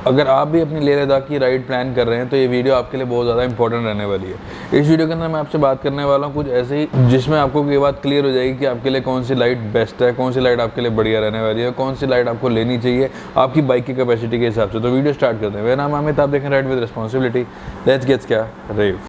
अगर आप भी अपनी लेह लद्दाख की राइड प्लान कर रहे हैं तो ये वीडियो आपके लिए बहुत ज़्यादा इंपॉर्टेंट रहने वाली है। इस वीडियो के अंदर मैं आपसे बात करने वाला हूँ कुछ ऐसे ही जिसमें आपको ये बात क्लियर हो जाएगी कि आपके लिए कौन सी लाइट बेस्ट है, कौन सी लाइट आपके लिए बढ़िया रहने वाली है, कौन सी लाइट आपको लेनी चाहिए आपकी बाइक की कैपेसिटी के हिसाब से। तो वीडियो स्टार्ट करते हैं। मेरा नाम अमित, आप देखें ride with responsibility. Let's get क्या रेव।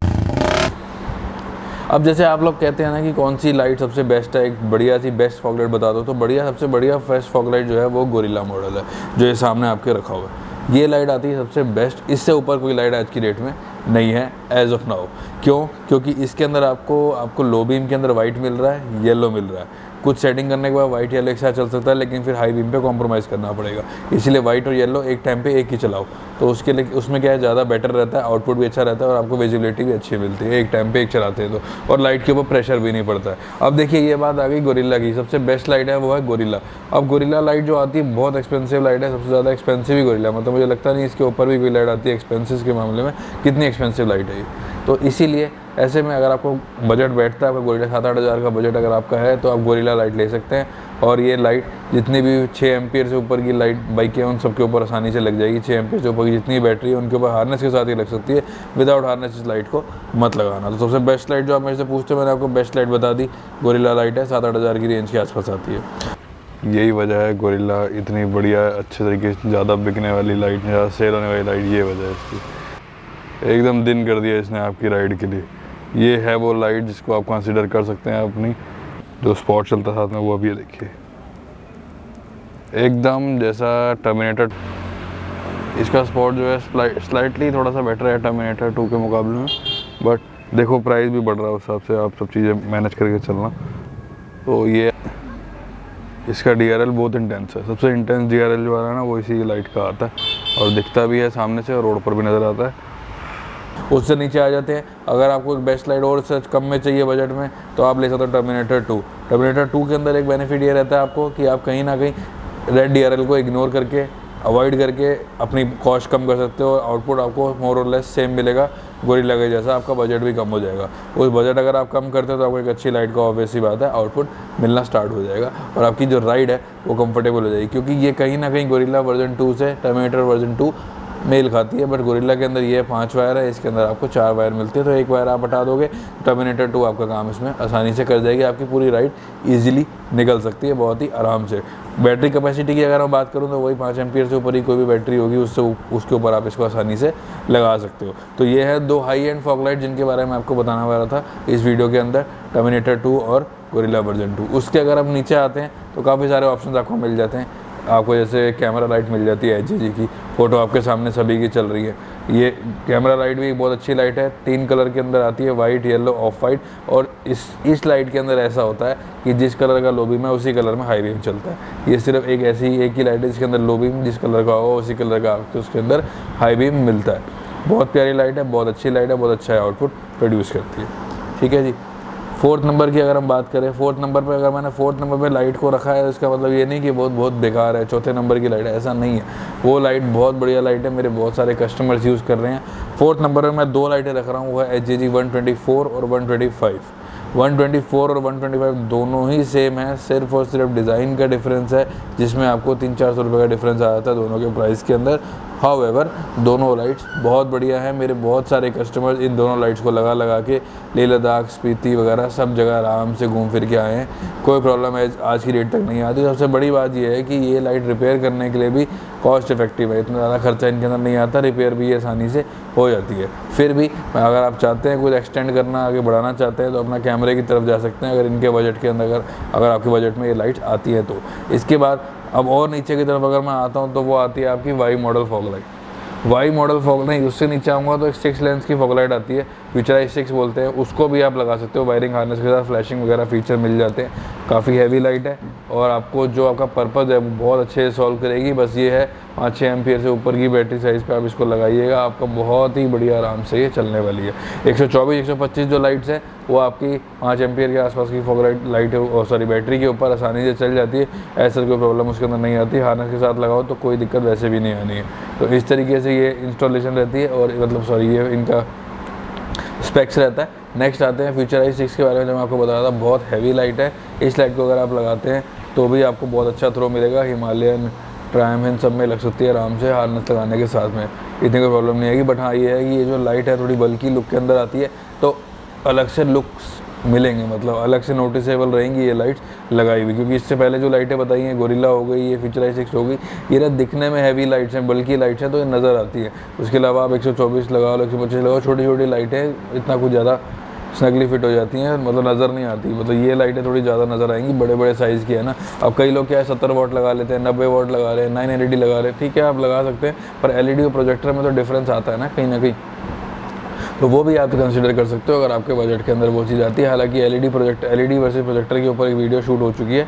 अब जैसे आप लोग कहते हैं ना कि कौन सी लाइट सबसे बेस्ट है, एक बढ़िया सी बेस्ट फॉग लाइट बता दो, तो बढ़िया सबसे बढ़िया बेस्ट फॉग लाइट जो है वो गोरिल्ला मॉडल है, जो ये सामने आपके रखा हुआ है। ये लाइट आती है सबसे बेस्ट, इससे ऊपर कोई लाइट आज की डेट में नहीं है एज ऑफ नाउ। क्यों? क्योंकि इसके अंदर आपको लो बीम के अंदर वाइट मिल रहा है, येलो मिल रहा है। कुछ सेटिंग करने के बाद वाइट येलो एक साथ चल सकता है, लेकिन फिर हाई बीम पे कॉम्प्रोमाइज़ करना पड़ेगा। इसलिए वाइट और येलो एक टाइम पे एक ही चलाओ, तो उसके लिए उसमें क्या है, ज़्यादा बेटर रहता है, आउटपुट भी अच्छा रहता है और आपको विजिबिलिटी भी अच्छी मिलती है एक टाइम पे एक चलाते हैं तो। और लाइट के ऊपर प्रेशर भी नहीं पड़ता है। अब देखिए ये बात आ गई गोरिल्ला की, सबसे बेस्ट लाइट है वो है गोरिल्ला। अब गोरिल्ला लाइट जो आती है बहुत एक्सपेंसिव लाइट है, सबसे ज़्यादा एक्सपेंसिव ही गोरिल्ला, मतलब मुझे लगता नहीं इसके ऊपर भी कोई लाइट आती है एक्सपेंसिव के मामले में। कितनी एक्सपेंसिव लाइट है ये। तो इसीलिए ऐसे में अगर आपको बजट बैठता है, आपका गोरिल्ला 7-8 हज़ार का बजट अगर आपका है तो आप गोरिल्ला लाइट ले सकते हैं। और ये लाइट जितनी भी 6 एम्पियर से ऊपर की लाइट बाइक है उन सबके ऊपर आसानी से लग जाएगी। 6 एम्पियर से ऊपर की जितनी बैटरी है उनके ऊपर हार्नेस के साथ ही लग सकती है, विदाउट हार्नेस इस लाइट को मत लगाना। तो सबसे बेस्ट लाइट जो आप मेरे से पूछते हो, मैंने आपको बेस्ट लाइट बता दी, गोरिल्ला लाइट है, 7-8 हज़ार की रेंज के आसपास आती है। यही वजह है गोरिल्ला इतनी बढ़िया अच्छे तरीके से ज़्यादा बिकने वाली लाइट, ज़्यादा सेल होने वाली लाइट, ये वजह है इसकी। एकदम दिन कर दिया इसने आपकी राइड के लिए। ये है वो लाइट जिसको आप कंसीडर कर सकते हैं अपनी, जो स्पॉट चलता साथ में वो अभी ये देखिए, एकदम जैसा टर्मिनेटर। इसका स्पॉट जो है स्लाइटली थोड़ा सा बेटर है टर्मिनेटर 2 के मुकाबले में, बट देखो प्राइस भी बढ़ रहा है उस हिसाब से, आप सब चीज़ें मैनेज करके चलना। तो ये इसका DRL बहुत इंटेंस है, सबसे इंटेंस DRL जो आ रहा है ना वो इसी लाइट का आता है और दिखता भी है सामने से और रोड पर भी नज़र आता है। उससे नीचे आ जाते हैं, अगर आपको बेस्ट लाइट और से कम में चाहिए बजट में तो आप ले सकते हो टर्मिनेटर 2। टर्मिनेटर 2 के अंदर एक बेनिफिट ये रहता है आपको कि आप कहीं ना कहीं रेड DRL को इग्नोर करके, अवॉइड करके अपनी कॉस्ट कम कर सकते हो और आउटपुट आपको मोर और लेस सेम मिलेगा गोरिल्ला के जैसा। आपका बजट भी कम हो जाएगा। उस बजट अगर आप कम करते हो तो आपको एक अच्छी लाइट का ऑब्वियस ही बात है आउटपुट मिलना स्टार्ट हो जाएगा और आपकी जो राइड है वो कंफर्टेबल हो जाएगी, क्योंकि ये कहीं ना कहीं गोरिल्ला वर्जन 2 से टर्मिनेटर वर्जन 2 मेल खाती है। बट गोरिल्ला के अंदर ये 5 वायर है, इसके अंदर आपको 4 वायर मिलती है, तो एक वायर आप हटा दोगे, टर्मिनेटर 2 आपका काम इसमें आसानी से कर जाएगी। आपकी पूरी राइड ईजिली निकल सकती है बहुत ही आराम से। बैटरी कैपेसिटी की अगर मैं बात करूँ तो वही 5 एम्पियर से ऊपर ही कोई भी बैटरी होगी, उसके ऊपर आप इसको आसानी से लगा सकते हो। तो ये है 2 हाई एंड फॉग लाइट जिनके बारे में आपको बताना वाला था इस वीडियो के अंदर, टर्मिनेटर 2 और गोरिल्ला वर्जन 2। उसके अगर आप नीचे आते हैं तो काफ़ी सारे ऑप्शन आपको मिल जाते हैं। आपको जैसे कैमरा लाइट मिल जाती है HJG की, फ़ोटो आपके सामने सभी की चल रही है। ये कैमरा लाइट भी बहुत अच्छी लाइट है, 3 कलर के अंदर आती है, वाइट, येलो, ऑफ वाइट। और इस लाइट के अंदर ऐसा होता है कि जिस कलर का लो बीम है उसी कलर में हाई बीम चलता है। ये सिर्फ एक ही लाइट है जिसके अंदर लो बीम जिस कलर का हो उसी कलर का आपको उसके अंदर हाई बीम मिलता है। बहुत प्यारी लाइट है, बहुत अच्छी लाइट है, बहुत अच्छा आउटपुट प्रोड्यूस करती है। ठीक है जी। 4th नंबर की अगर हम बात करें, 4th नंबर पे अगर मैंने 4th नंबर पे लाइट को रखा है, इसका मतलब ये नहीं कि बहुत बेकार है, 4थे नंबर की लाइट है, ऐसा नहीं है। वो लाइट बहुत बढ़िया लाइट है, मेरे बहुत सारे कस्टमर्स यूज़ कर रहे हैं। 4th नंबर में मैं 2 लाइटें रख रहा हूँ, वो है HJG 124 और 125। 124 और 125 दोनों ही सेम है, सिर्फ और सिर्फ डिज़ाइन का डिफरेंस है, जिसमें आपको 300-400 रुपये का डिफरेंस आ जाता है दोनों के प्राइस के अंदर। हाउएवर दोनों लाइट्स बहुत बढ़िया है। मेरे बहुत सारे कस्टमर्स इन दोनों लाइट्स को लगा के लेह लद्दाख, स्पीति वगैरह सब जगह आराम से घूम फिर के आए हैं। कोई प्रॉब्लम है आज की डेट तक नहीं आती। सबसे बड़ी बात यह है कि ये लाइट रिपेयर करने के लिए भी कॉस्ट इफेक्टिव है, इतना ज़्यादा खर्चा इनके अंदर नहीं आता, रिपेयर भी आसानी से हो जाती है। फिर भी अगर आप चाहते हैं कुछ एक्सटेंड करना, आगे बढ़ाना चाहते हैं तो अपना कैमरे की तरफ जा सकते हैं, अगर इनके बजट के अंदर अगर आपके बजट में ये लाइट्स आती है तो। इसके बाद अब और नीचे की तरफ अगर मैं आता हूँ तो वो आती है आपकी Y model fog light. Y model fog नहीं, उससे नीचे आऊँगा तो एक 6 लेंस की फॉग लाइट आती है, फ्यूचराइज 6 बोलते हैं, उसको भी आप लगा सकते हो। वायरिंग हार्नेस के साथ फ्लैशिंग वगैरह फीचर मिल जाते हैं। काफ़ी हैवी लाइट है और आपको जो आपका पर्पज़ है वो बहुत अच्छे से सॉल्व करेगी। बस ये है 5-6 एम्पियर से ऊपर की बैटरी साइज़ पे आप इसको लगाइएगा, आपका बहुत ही बढ़िया आराम से ये चलने वाली है। 124-125 जो लाइट्स है वो आपकी 5 एम्पियर के आसपास की फॉग लाइट सॉरी बैटरी के ऊपर आसानी से चल जाती है। ऐसा कोई प्रॉब्लम उसके अंदर नहीं आती। हार्नेस के साथ लगाओ तो कोई दिक्कत वैसे भी नहीं आनी है। तो इस तरीके से ये इंस्टॉलेशन रहती है और ये इनका स्पेक्स रहता है। नेक्स्ट आते हैं फ्यूचराइज 6 के बारे में, जो मैं आपको बता रहा था। बहुत हैवी लाइट है। इस लाइट को अगर आप लगाते हैं तो भी आपको बहुत अच्छा थ्रो मिलेगा। हिमालयन ट्रायम इन सब में लग सकती है आराम से हार्नेस लगाने के साथ में, इतनी कोई प्रॉब्लम नहीं आएगी। बट हाँ ये है कि ये जो लाइट है थोड़ी बल्कि लुक के अंदर आती है, तो अलग से लुक्स मिलेंगे, मतलब अलग से नोटिसेबल रहेंगी ये लाइट्स लगाई हुई, क्योंकि इससे पहले जो लाइटें बताई हैं गोरिल्ला हो गई, ये फ्यूचराइज 6 हो गई, ये ना दिखने में हैवी लाइट्स हैं, बल्कि लाइट्स हैं, तो ये नज़र आती है। उसके अलावा आप 124 लगाओ, 125 लगाओ, छोटी छोटी लाइटें इतना कुछ ज़्यादा स्नगली फिट हो जाती हैं, मतलब नज़र नहीं आती। मतलब ये लाइटें थोड़ी ज़्यादा नज़र आएंगी, बड़े बड़े साइज़ की है ना। अब कई लोग क्या है 70 वाट लगा लेते हैं, 90 वाट लगा रहे हैं, 9 LED लगा रहे हैं, ठीक है आप लगा सकते हैं, पर LED और प्रोजेक्टर में तो डिफरेंस आता है ना कहीं, तो वो भी आप कंसिडर कर सकते हो अगर आपके बजट के अंदर वो चीज़ आती है। हालांकि LED वर्सेस प्रोजेक्टर के ऊपर एक वीडियो शूट हो चुकी है,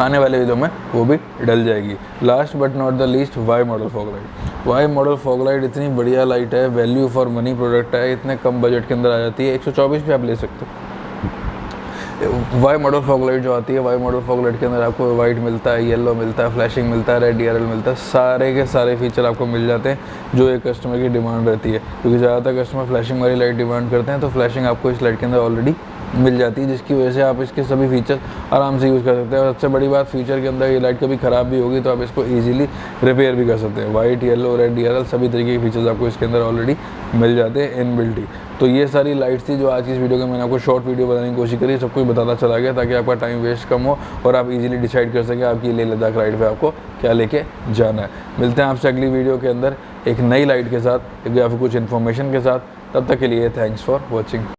आने वाले वीडियो में वो भी डल जाएगी। Last but not the least, Y model fog light. Y model fog light इतनी बढ़िया लाइट है, वैल्यू फॉर मनी प्रोडक्ट है, इतने कम बजट के अंदर आ जाती है, 124 पे आप ले सकते हो। वाई मॉडल फॉग लाइट जो आती है, वाई मॉडल फॉग लाइट के अंदर आपको वाइट मिलता है, येलो मिलता है, फ्लैशिंग मिलता है, रेड DRL मिलता है, सारे के सारे फीचर आपको मिल जाते हैं जो एक कस्टमर की डिमांड रहती है, क्योंकि ज़्यादातर कस्टमर फ्लैशिंग वाली लाइट डिमांड करते हैं, तो फ्लैशिंग आपको इस लाइट के अंदर ऑलरेडी मिल जाती है, जिसकी वजह से आप इसके सभी फीचर आराम से यूज़ कर सकते हैं। और सबसे बड़ी बात, फ्यूचर के अंदर ये लाइट कभी ख़राब भी होगी तो आप इसको ईजिली रिपेयर भी कर सकते हैं। वाइट, येलो, रेड DRL सभी तरीके के फीचर्स आपको इसके अंदर ऑलरेडी मिल जाते हैं इनबिल्ट ही। तो ये सारी लाइट्स थी जो आज की इस वीडियो में मैंने आपको शॉर्ट वीडियो बनाने की कोशिश करी, सब कुछ बताता चला गया ताकि आपका टाइम वेस्ट कम हो और आप इजीली डिसाइड कर सकें आपकी लेह लद्दाख राइड पे आपको क्या लेके जाना है। मिलते हैं आपसे अगली वीडियो के अंदर एक नई लाइट के साथ या फिर कुछ इन्फॉर्मेशन के साथ। तब तक के लिए थैंक्स फॉर वॉचिंग।